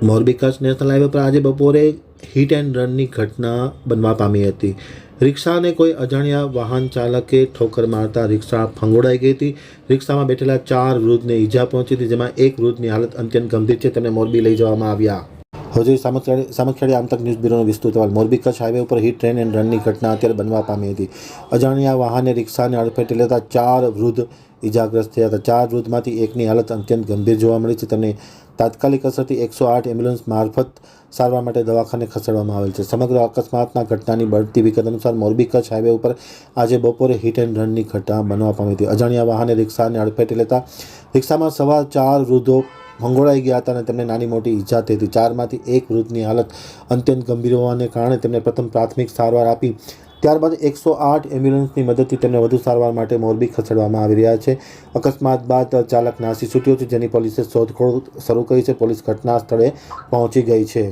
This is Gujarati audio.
મોરબી કચ્છ નેશનલ હાઈવે પર આજે બપોરે હિટ એન્ડ રનની ઘટના બનવા પામી હતી। રિક્ષાને કોઈ અજાણ્યા વાહન ચાલકે ઠોકર મારતા રિક્ષા ફંગોળાઈ ગઈ હતી। રિક્ષામાં બેઠેલા 4 વૃદ્ધને ઈજા પહોંચી હતી, જેમાં એક વૃદ્ધની હાલત અત્યંત ગંભીર છે। તેમને મોરબી લઈ જવામાં આવ્યા। હજુ સામખિયાળી આમતક ન્યૂઝ બ્યુરોનો વિસ્તૃત અહેવાલ। મોરબી કચ્છ હાઈવે ઉપર હિટ એન્ડ રનની ઘટના અત્યારે બનવા પામી હતી। અજાણ્યા વાહને રિક્ષાને અડફેટે લેતા 4 વૃદ્ધ ઈજાગ્રસ્ત થયા હતા। 4 વૃદ્ધમાંથી એકની હાલત અત્યંત ગંભીર જોવા મળી છે। તેમને તાત્કાલિક અસરથી 108 એમ્બ્યુલન્સ મારફત સારવાર માટે દવાખાને ખસેડવામાં આવેલ છે। સમગ્ર અકસ્માતના ઘટનાની બઢતી વિગત અનુસાર મોરબી કચ્છ હાઈવે ઉપર આજે બપોરે હિટ એન્ડ રનની ઘટના બનવા પામી હતી। અજાણ્યા વાહને રિક્ષાને અડફેટે લેતા રિક્ષામાં સવાર 4 વૃદ્ધો ભંગોળાઈ ગયા હતા અને તેમને નાની મોટી ઈજા થઈ હતી। 4માંથી એક વૃદ્ધની હાલત અત્યંત ગંભીર હોવાને કારણે તેમને પ્રથમ પ્રાથમિક સારવાર આપી ત્યારબાદ 108 એમ્બ્યુલન્સની મદદથી તેમને વધુ સારવાર માટે મોરબી ખસેડવામાં આવી રહ્યા છે। અકસ્માત બાદ ચાલક નાસી છૂટ્યો છે, જેની પોલીસે શોધખોળ શરૂ કરી છે। પોલીસ ઘટના સ્થળે પહોંચી ગઈ છે।